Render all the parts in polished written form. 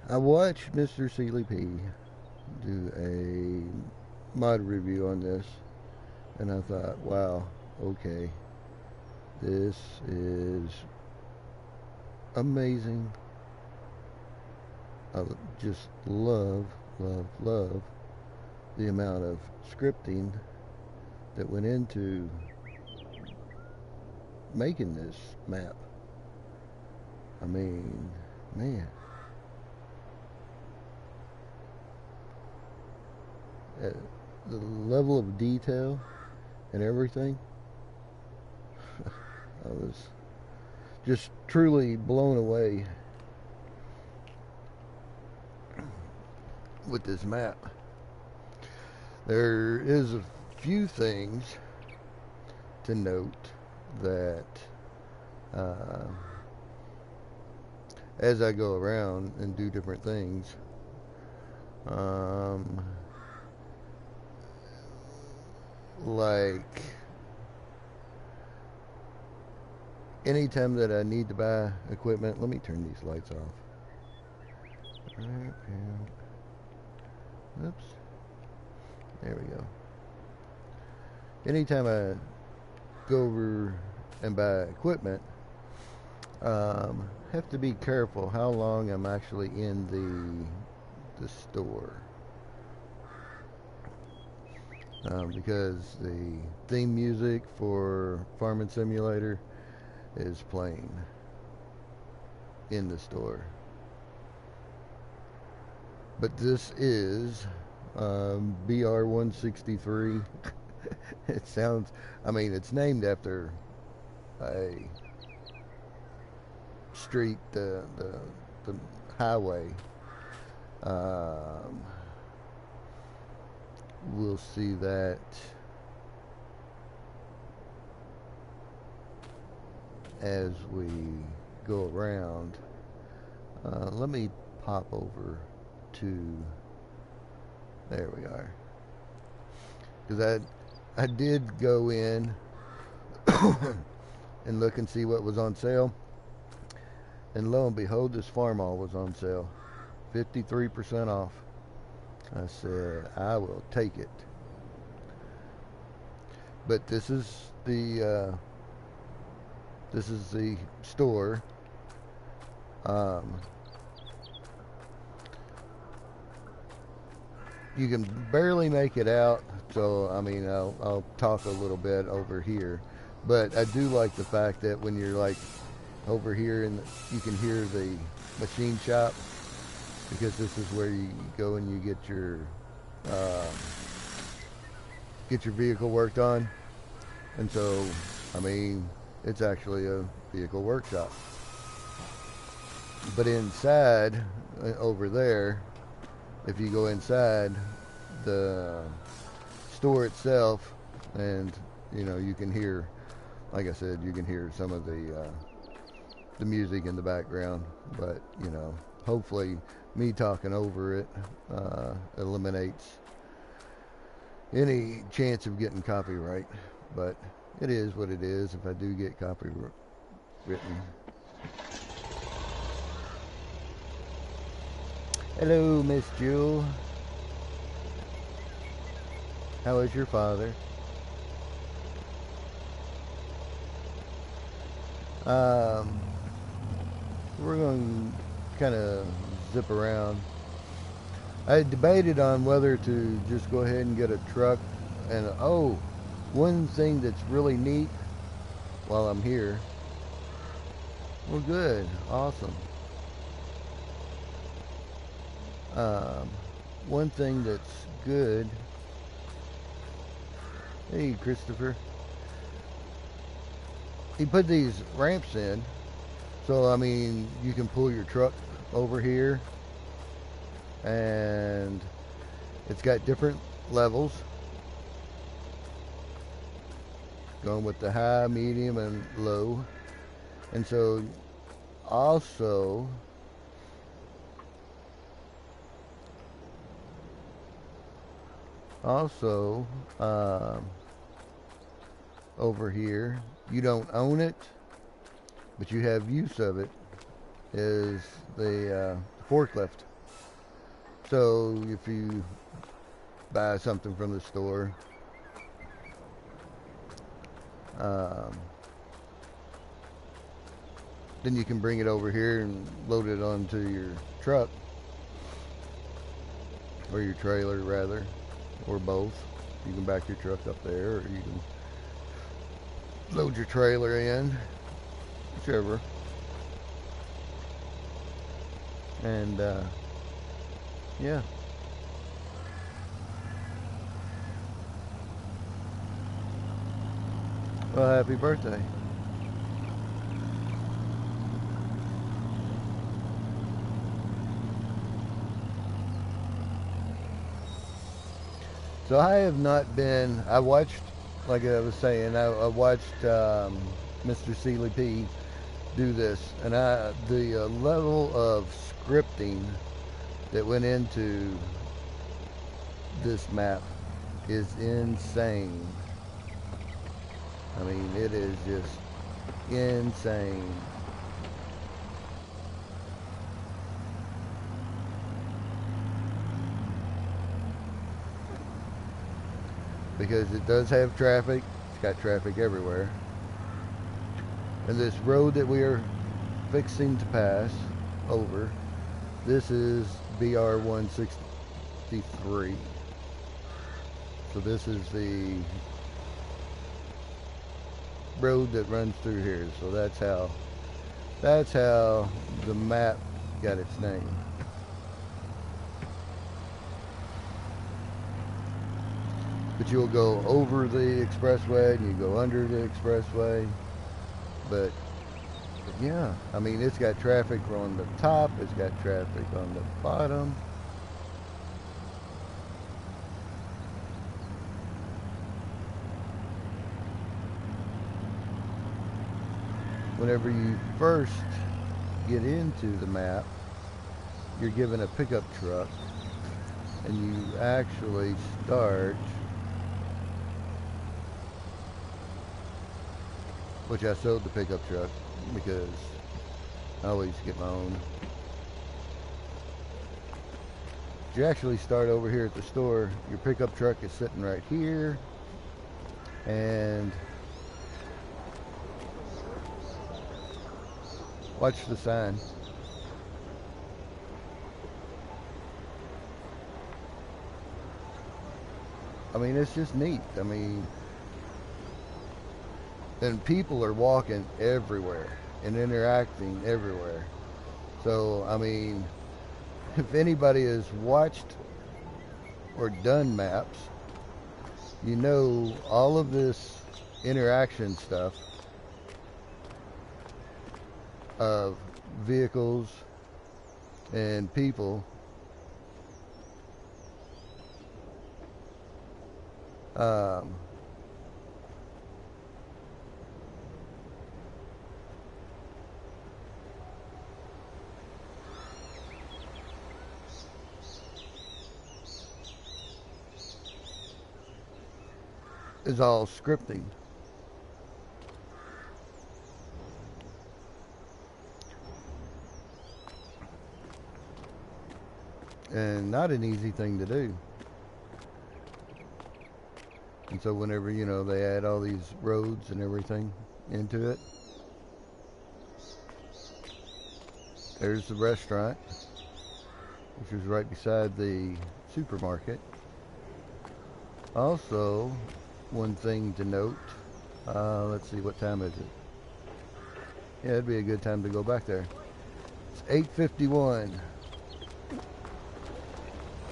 I watched Mr. Sealy P do a mod review on this, and I thought, wow, okay, this is amazing. I just love, love, love the amount of scripting that went into making this map. I mean, man, the level of detail and everything, I was just truly blown away with this map. There is a few things to note that as I go around and do different things, like anytime that I need to buy equipment, let me turn these lights off. Oops. There we go. Anytime I go over and buy equipment, have to be careful how long I'm actually in the store, because the theme music for Farming Simulator is playing in the store. But this is BR-163. It sounds, I mean, it's named after a street, the highway. We'll see that as we go around. Let me pop over to, there we are, because I did go in and look and see what was on sale, and lo and behold, this Farmall was on sale, 53% off. I said, I will take it. But this is the store. You can barely make it out, so I mean, I'll talk a little bit over here, but I do like the fact that when you're like over here and you can hear the machine shop, because this is where you go and you get your vehicle worked on. And so, I mean, it's actually a vehicle workshop. But inside, over there, if you go inside the store itself, and you know, you can hear, like I said, you can hear some of the music in the background. But you know, hopefully me talking over it eliminates any chance of getting copyright. But it is what it is if I do get copyright written. Hello, Miss Jewel. How is your father? We're going to kind of zip around. I debated on whether to just go ahead and get a truck. And oh, one thing that's really neat while I'm here. Well, good. Awesome. One thing that's good. Hey, Christopher. He put these ramps in, so I mean, you can pull your truck over here, and it's got different levels, going with the high, medium, and low. And so also over here, you don't own it, but you have use of it, is the forklift. So if you buy something from the store, then you can bring it over here and load it onto your truck, or your trailer rather, or both. You can back your truck up there, or you can load your trailer in, whichever. And yeah. Well, happy birthday. So I have not been, I watched, like I was saying, I watched Mr. Sealy P do this, and the level of scripting that went into this map is insane. I mean, it is just insane. Because it does have traffic. It's got traffic everywhere. And this road that we are fixing to pass over, this is BR-163. So this is the road that runs through here. So that's how the map got its name. But you'll go over the expressway and you go under the expressway. But yeah, I mean, it's got traffic on the top, it's got traffic on the bottom. Whenever you first get into the map, you're given a pickup truck, and you actually start, which I sold the pickup truck because I always get my own. You actually start over here at the store. Your pickup truck is sitting right here, and watch the sign. I mean, it's just neat. I mean, and people are walking everywhere and interacting everywhere. So, I mean, if anybody has watched or done maps, you know all of this interaction stuff of vehicles and people is all scripting. And not an easy thing to do. And so whenever, you know, they add all these roads and everything into it, there's the restaurant, which is right beside the supermarket. Also, one thing to note, let's see, what time is it? Yeah, it'd be a good time to go back there. It's 8:51.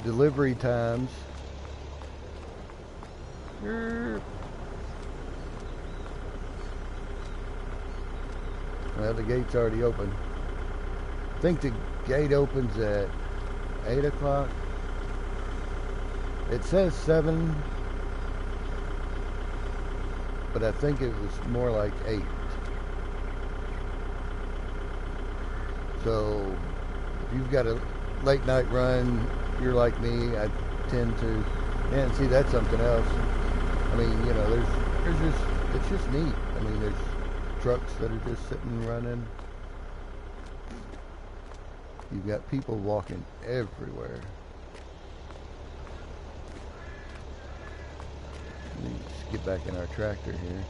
Delivery times. Well, the gate's already open. I think the gate opens at 8 o'clock. It says 7, but I think it was more like 8. So if you've got a late night run, you're like me, I tend to, and see, that's something else. I mean, you know, there's just, it's just neat. I mean, there's trucks that are just sitting and running. You've got people walking everywhere. Let's get back in our tractor here.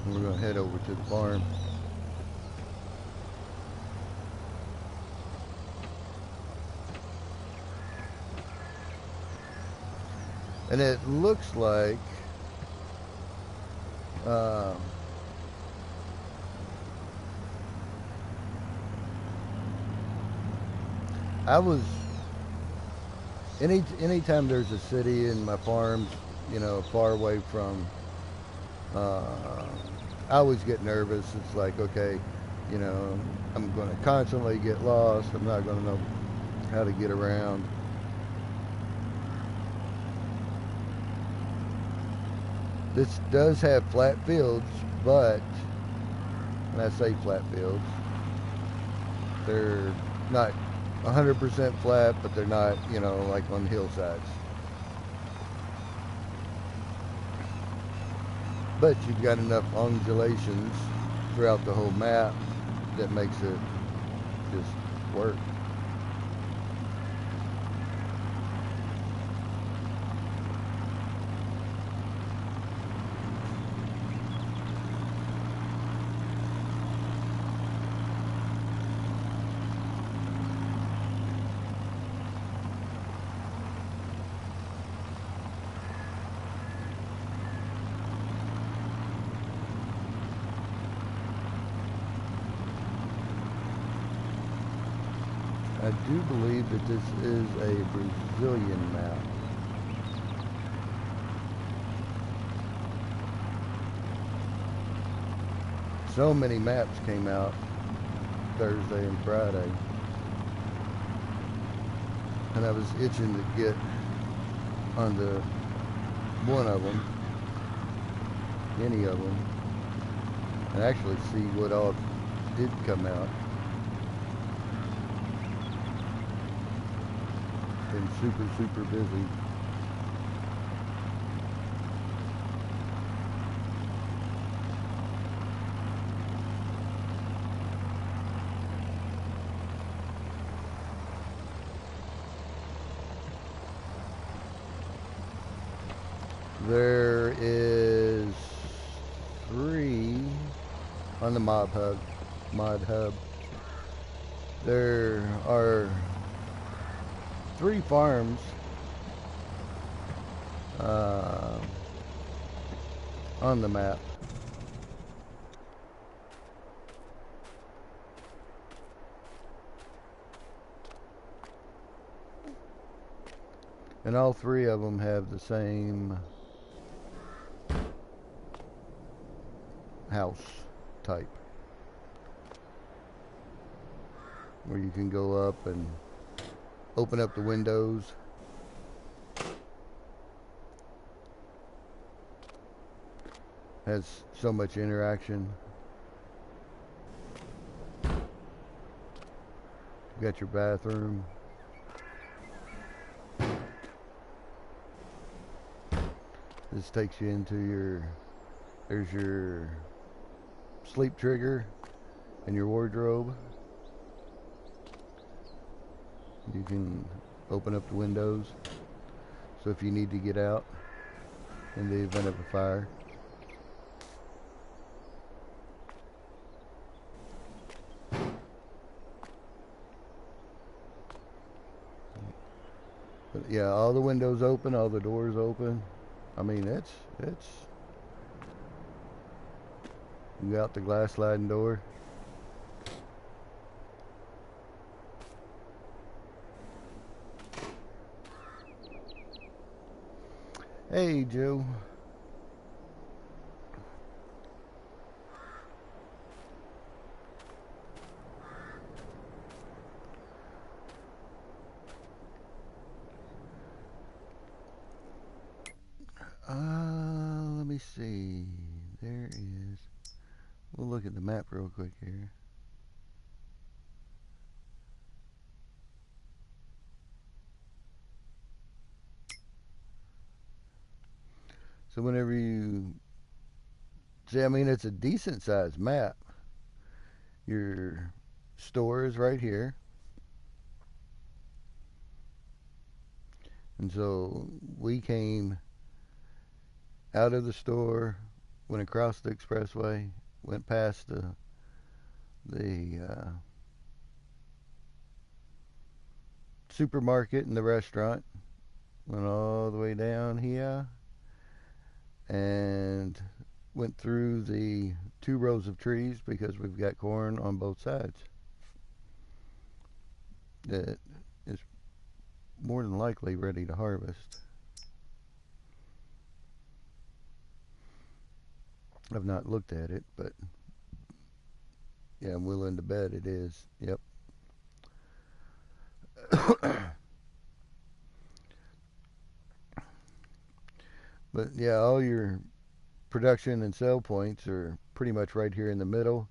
And we're going to head over to the farm. And it looks like anytime there's a city in my farms, you know, far away from, I always get nervous. It's like, okay, you know, I'm going to constantly get lost. I'm not going to know how to get around. This does have flat fields, but when I say flat fields, they're not 100% flat, but they're not, you know, like on hillsides. But you've got enough undulations throughout the whole map that makes it just work. I do believe that this is a Brazilian map. So many maps came out Thursday and Friday, and I was itching to get onto one of them, any of them, and actually see what all did come out. Been super busy. There is 3 on the mod hub. There are 3 farms on the map. And all 3 of them have the same house type, where you can go up and open up the windows. Has so much interaction. You got your bathroom. This takes you into there's your sleep trigger and your wardrobe. You can open up the windows, so if you need to get out in the event of a fire. But yeah, all the windows open, all the doors open. I mean, it's you got the glass sliding door. Hey, Joe. Let me see. There is. We'll look at the map real quick here. So whenever you see, I mean, it's a decent sized map. Your store is right here. And so we came out of the store, went across the expressway, went past the supermarket and the restaurant, went all the way down here, and went through the 2 rows of trees because we've got corn on both sides. That is more than likely ready to harvest. I've not looked at it, but yeah, I'm willing to bet it is. Yep. But yeah, all your production and sell points are pretty much right here in the middle,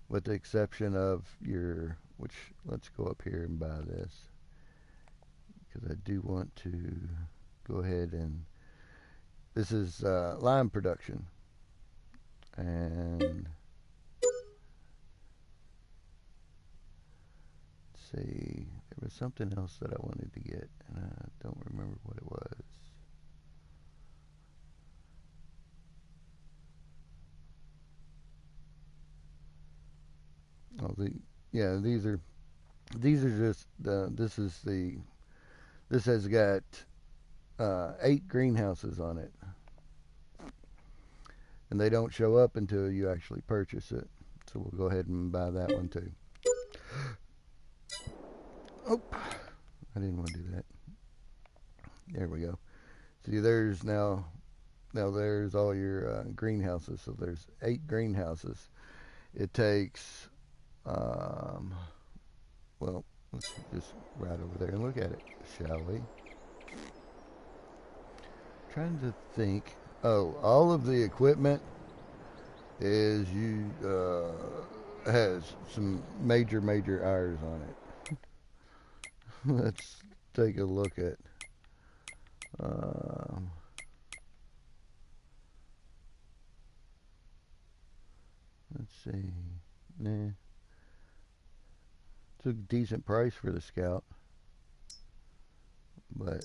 with the exception of your, which, let's go up here and buy this, because I do want to go ahead and, this is lime production. And let's see, there was something else that I wanted to get, and I don't remember what it was. Oh, yeah, these are just this has got 8 greenhouses on it, and they don't show up until you actually purchase it. So we'll go ahead and buy that one too. Oh, I didn't want to do that. There we go. See, there's now there's all your greenhouses. So there's 8 greenhouses. It takes well, let's just ride over there and look at it, shall we? Trying to think. Oh, all of the equipment is has some major errors on it. Let's take a look at. Let's see. Nah. It's a decent price for the Scout, but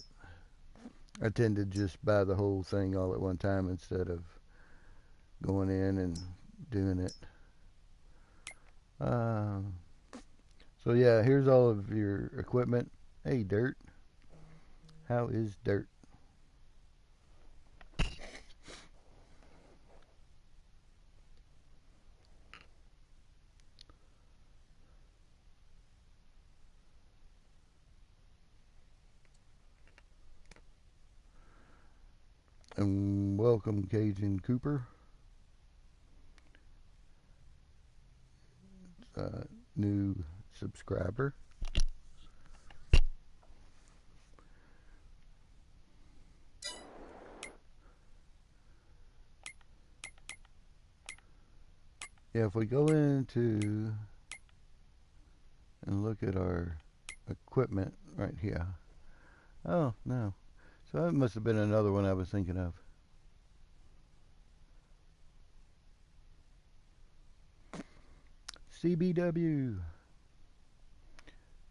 I tend to just buy the whole thing all at one time instead of going in and doing it. So yeah, here's all of your equipment. Hey, Dirt. How is Dirt? And welcome, Cajun Cooper. New subscriber. Yeah, if we go into and look at our equipment right here. Oh, no. So that must have been another one I was thinking of. CBW.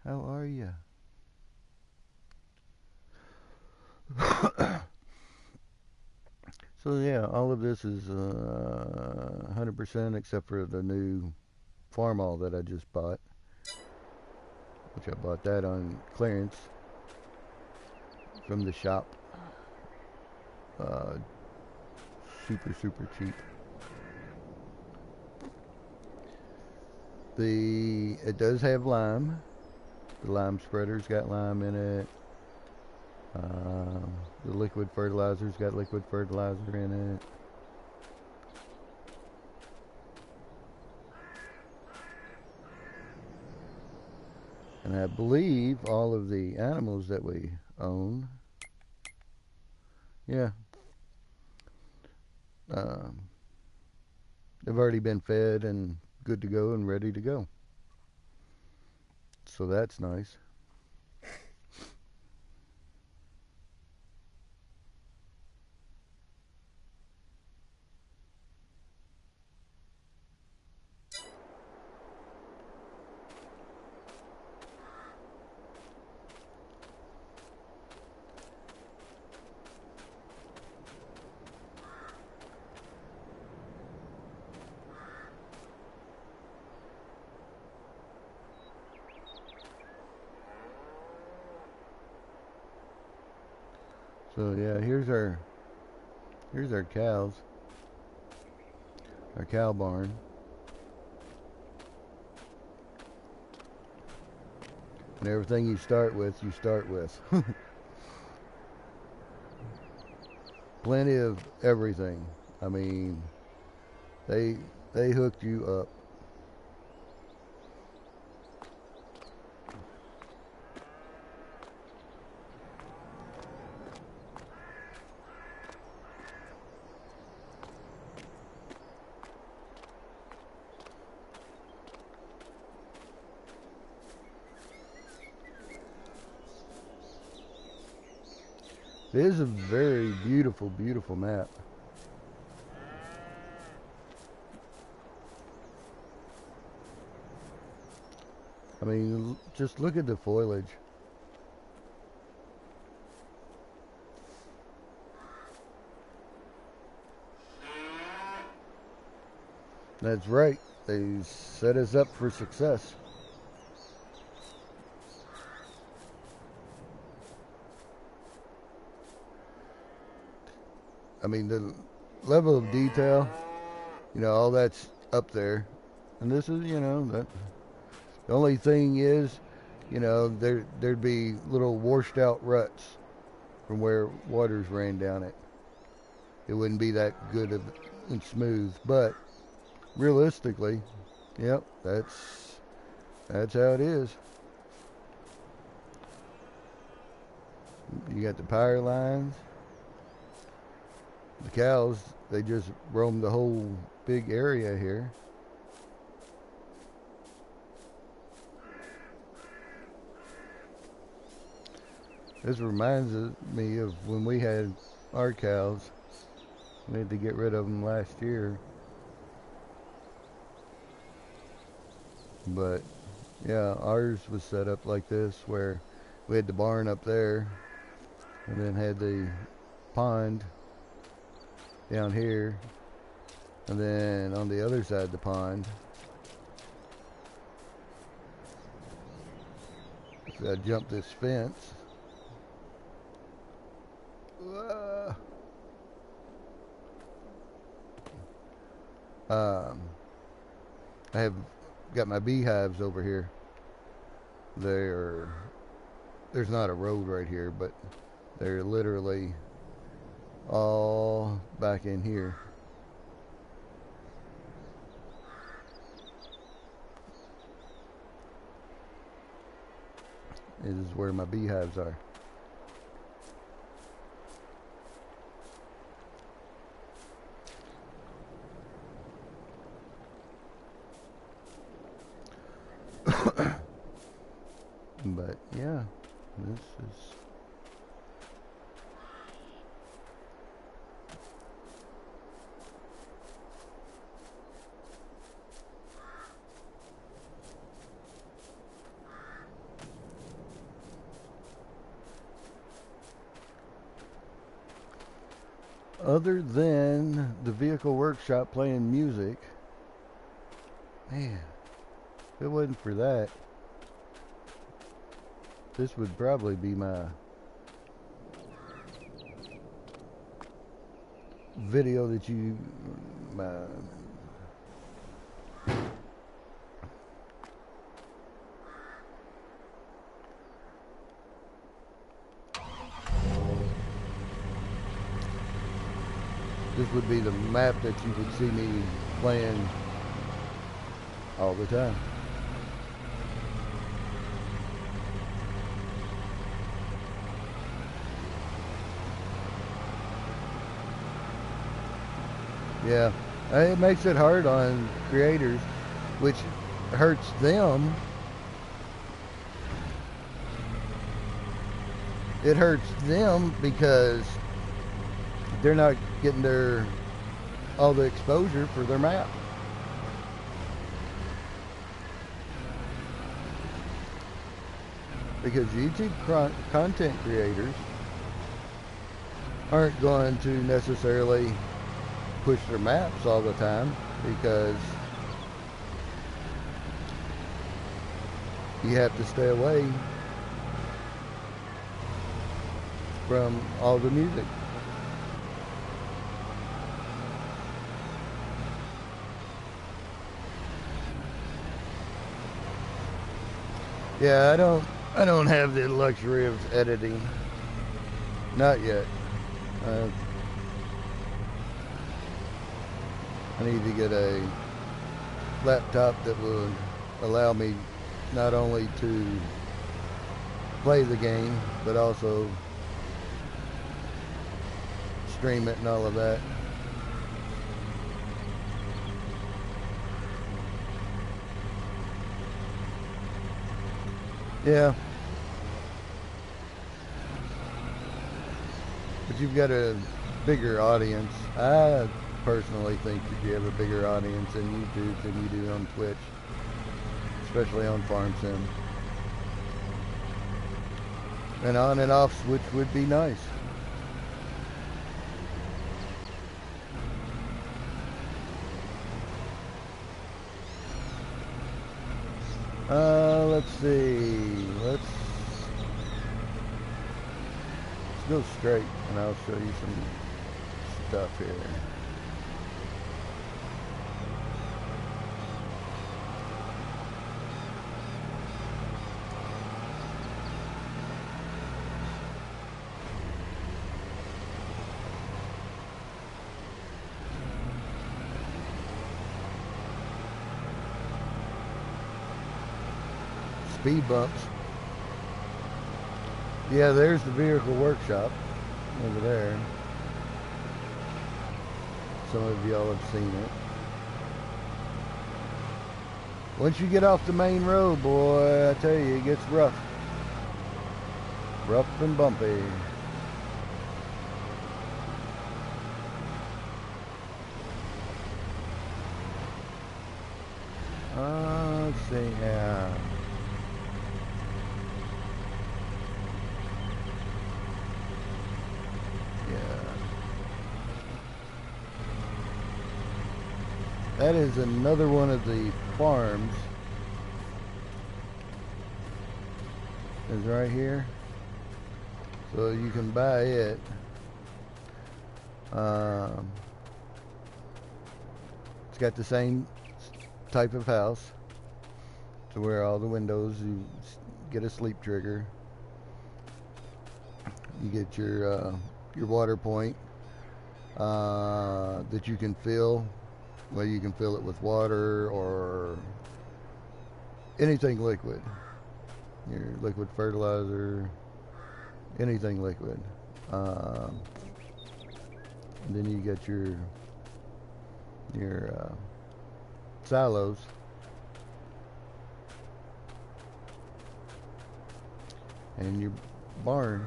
How are you? So yeah, all of this is 100% except for the new Farmall that I just bought, which I bought that on clearance from the shop. Super cheap. It does have lime. The lime spreader's got lime in it. The liquid fertilizer's got liquid fertilizer in it. And I believe all of the animals that we own, yeah, they've already been fed and good to go and ready to go. So that's nice. So yeah, here's our cows, our cow barn. And everything you start with. Plenty of everything. I mean, they hooked you up. It is a very beautiful, beautiful map. I mean, just look at the foliage. That's right. They set us up for success. I mean, the level of detail, all that's up there. And this is, that the only thing is, there'd be little washed out ruts from where waters ran down it. It wouldn't be that good and smooth, but realistically, yep, that's how it is. You got the power lines. The cows, they just roam the whole big area here. This reminds me of when we had our cows. We had to get rid of them last year. But yeah, ours was set up like this, where we had the barn up there and then had the pond down here, and then on the other side of the pond, so I jumped this fence. I have got my beehives over here. There's not a road right here, but they're literally all back in here. This is where my beehives are. But yeah, this is other than the vehicle workshop playing music. Man, if it wasn't for that, this would probably be my video that this would be the map that you would see me playing all the time. Yeah, it makes it hard on creators, which hurts them. It hurts them because they're not getting all the exposure for their map. Because YouTube content creators aren't going to necessarily push their maps all the time, because you have to stay away from all the music. Yeah, I don't have the luxury of editing. Not yet. I need to get a laptop that would allow me not only to play the game, but also stream it and all of that. Yeah. But you've got a bigger audience. I personally think that you have a bigger audience on YouTube than you do on Twitch, especially on Farm Sim. An on and off switch would be nice. Let's see. Let's go straight and I'll show you some stuff here. Speed bumps. Yeah, there's the vehicle workshop over there. Some of y'all have seen it. Once you get off the main road, boy, I tell you, it gets rough. Rough and bumpy. Let's see here. That is another one of the farms. Is right here. So you can buy it. It's got the same type of house. To where all the windows, you get a sleep trigger. You get your water point that you can fill. Well, you can fill it with water or anything liquid. Your liquid fertilizer, anything liquid. And then you get your silos. And your barn.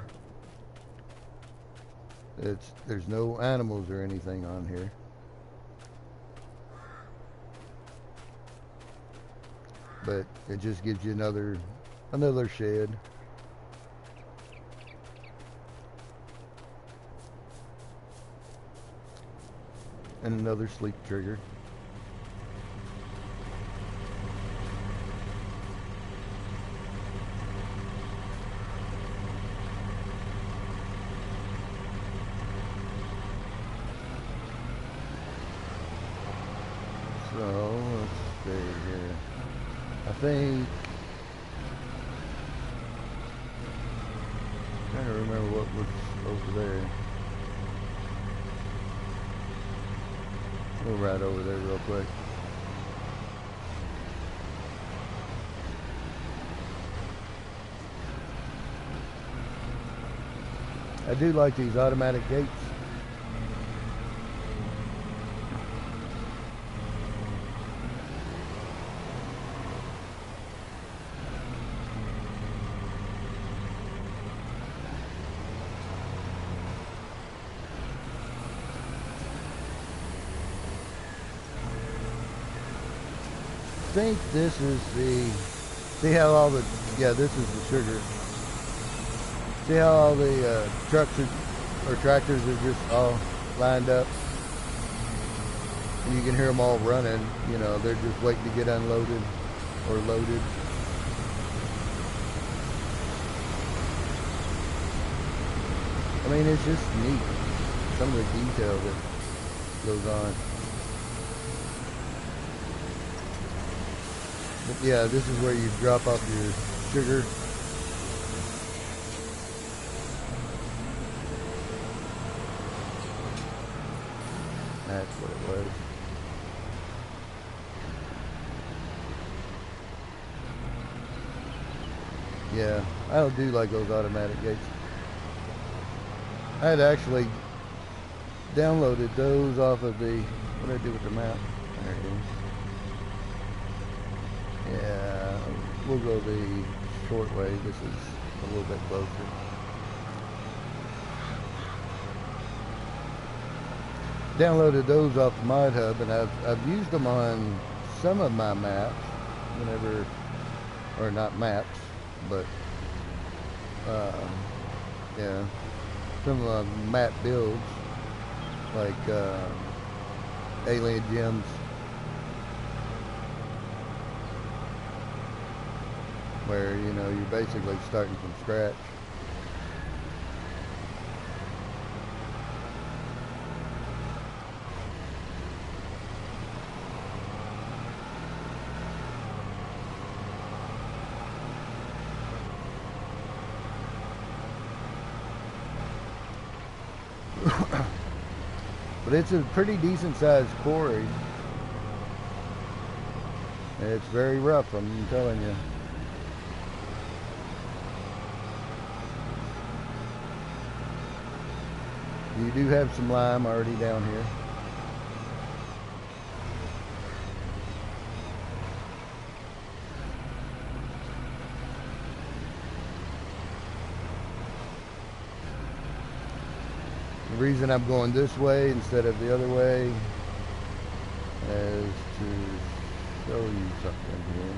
There's no animals or anything on here. But it just gives you another shed. And another sleep trigger. So let's see here. I think, I'm trying to remember what was over there. We'll ride over there real quick. I do like these automatic gates. I think this is the, see how all the, yeah, this is the sugar. See how all the trucks or tractors are just all lined up? And you can hear them all running, you know, they're just waiting to get unloaded or loaded. mean, it's just neat. Some of the detail that goes on. But yeah, this is where you drop off your sugar. That's what it was. Yeah, I do like those automatic gates. I had actually downloaded those off of the, what did I do with the map? There it is. Yeah, we'll go the short way. This is a little bit closer. Downloaded those off the Mod Hub, and I've used them on some of my maps, whenever, or not maps, but yeah, some of my map builds, like Alien Gems, where, you know, you're basically starting from scratch. But it's a pretty decent sized quarry. It's very rough, I'm telling you. You do have some lime already down here. The reason I'm going this way instead of the other way is to show you something here.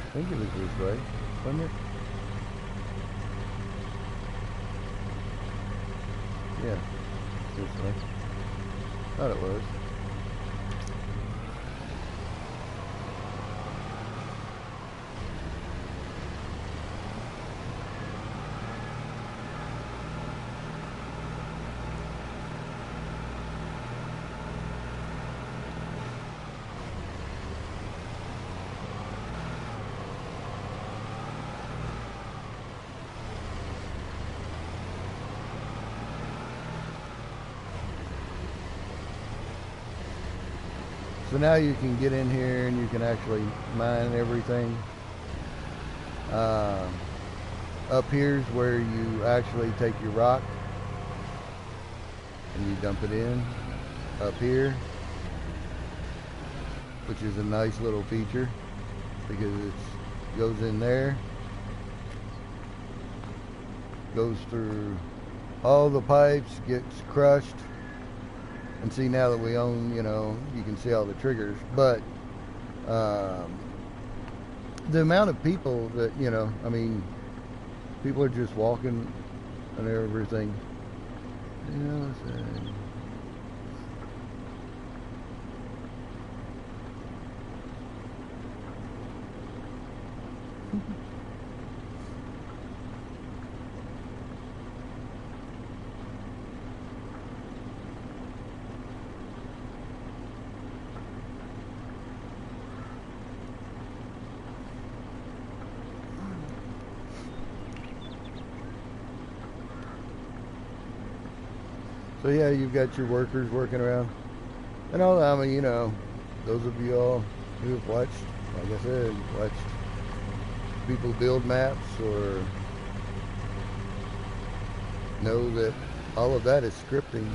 I think it was this way, wasn't it? Yeah, this way. Thought it was. So now you can get in here and you can actually mine everything. Up here's where you actually take your rock and you dump it in. Up here, which is a nice little feature because it goes in there, goes through all the pipes, gets crushed. And see, now that we own, you know, you can see all the triggers. But the amount of people that, you know, I mean, people are just walking and everything. You know, so yeah, you've got your workers working around. And all, I mean, you know, those of you all who have watched, like I said, watched people build maps or know that all of that is scripting.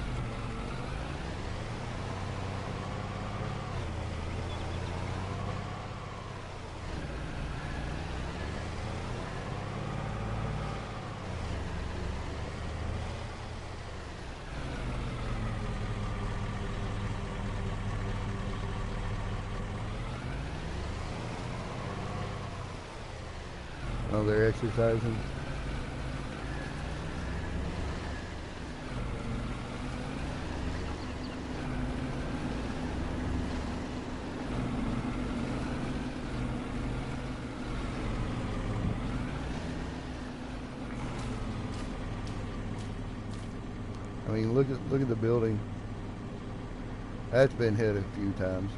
Oh, they're exercising. I mean, look at the building. That's been hit a few times.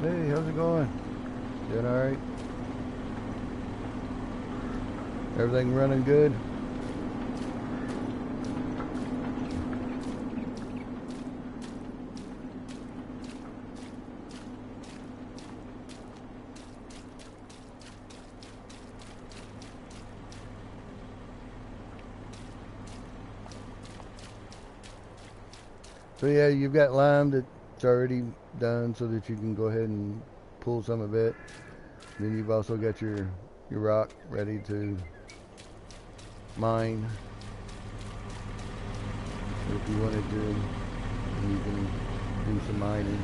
Hey, how's it going? Doing all right? Everything running good? So yeah, you've got lime that's already done so that you can go ahead and pull some of it. Then you've also got your rock ready to mine. If you wanted to, you can do some mining.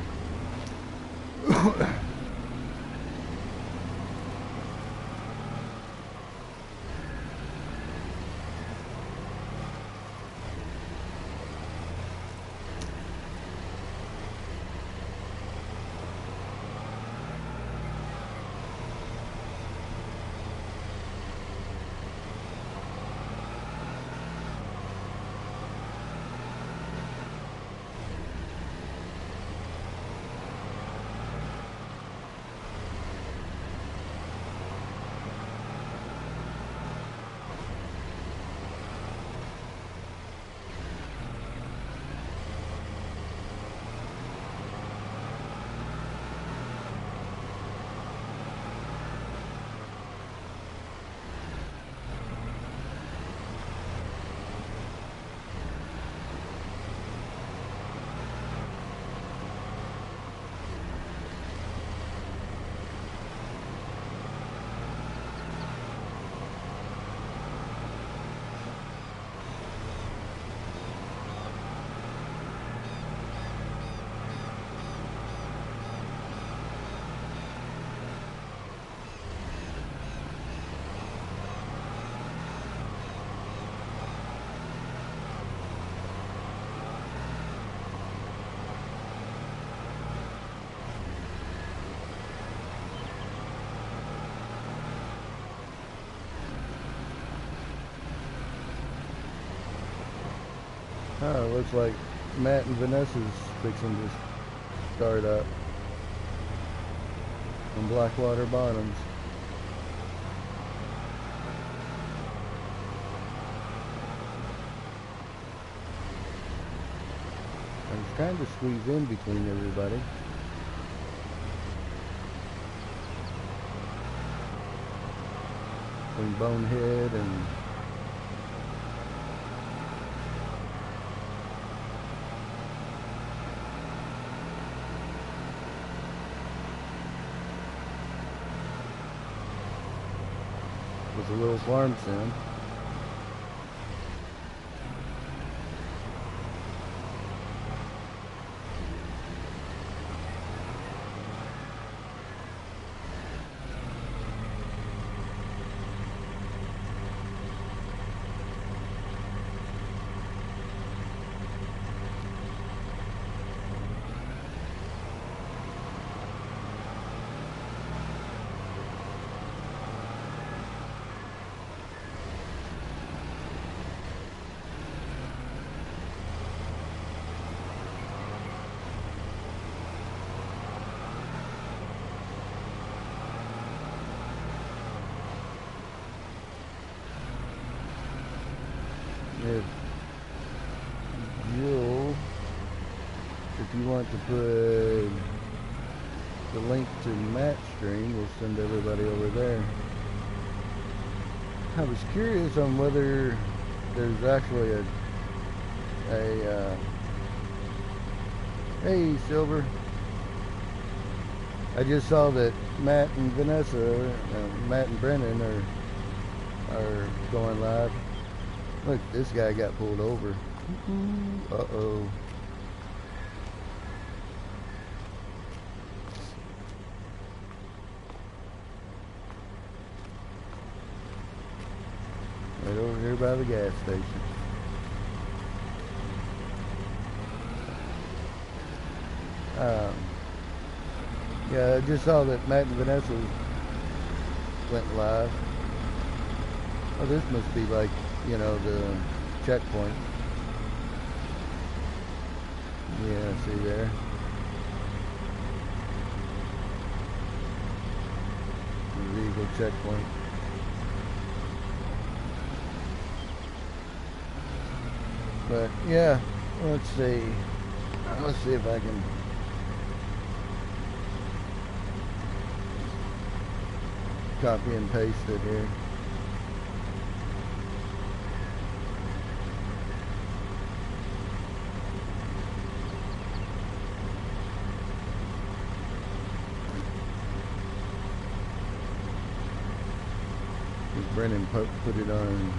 Oh, it looks like Matt and Vanessa's fixing to start up on Blackwater Bottoms. I was trying to squeeze in between everybody. Between Bonehead and with a little farm sim. If you want to put the link to Matt's stream, we'll send everybody over there. I was curious on whether there's actually hey Silver. I just saw that Matt and Vanessa, Matt and Brennan are going live. Look, this guy got pulled over. Uh-oh. Right over here by the gas station. Um, yeah, I just saw that Matt and Vanessa went live. Oh, this must be like, you know, the checkpoint. Yeah, see there. The vehicle checkpoint. But yeah, let's see. Let's see if I can. Copy and paste it here. Brennan put it on.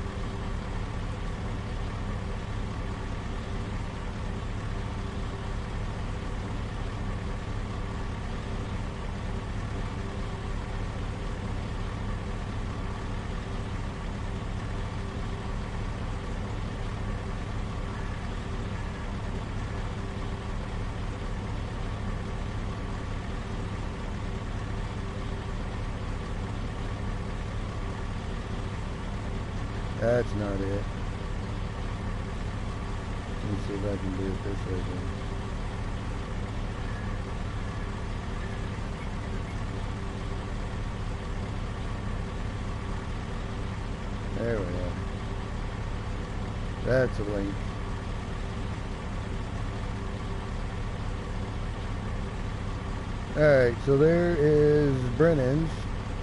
That's not it. Let's see if I can do it this way then. There we are. That's a link. Alright, so there is Brennan's,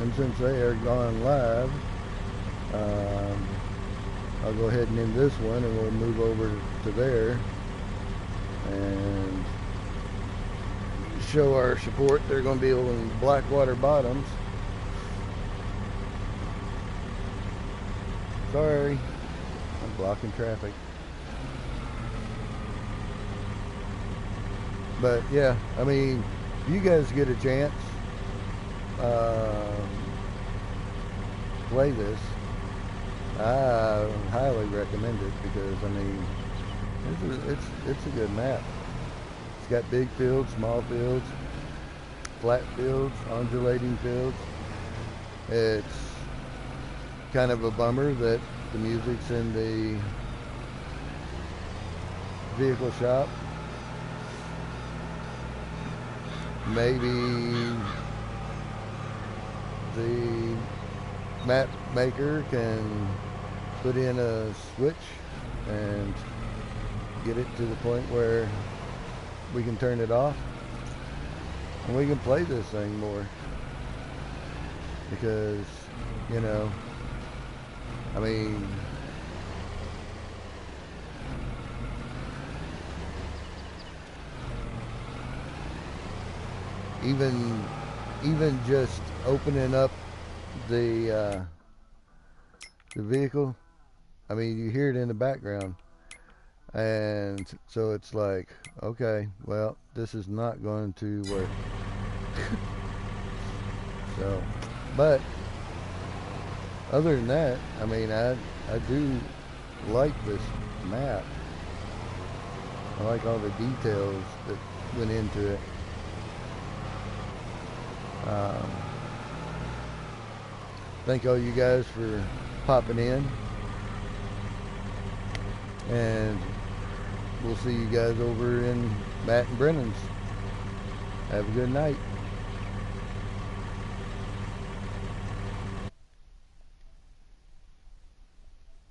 and since they are gone live, I'll go ahead and end this one and we'll move over to there and show our support. They're going to be on Blackwater Bottoms. Sorry, I'm blocking traffic. But yeah, I mean, if you guys get a chance, play this. I highly recommend it because I mean it's a good map. It's got big fields, small fields, flat fields, undulating fields. It's kind of a bummer that the music's in the vehicle shop. Maybe the map maker can put in a switch and get it to the point where we can turn it off and we can play this thing more, because you know, I mean, even just opening up the vehicle, I mean, you hear it in the background, and so it's like, okay, well, this is not going to work. So, but other than that, I mean, I do like this map. I like all the details that went into it. Thank all you guys for popping in, and we'll see you guys over in Matt and Brennan's. Have a good night.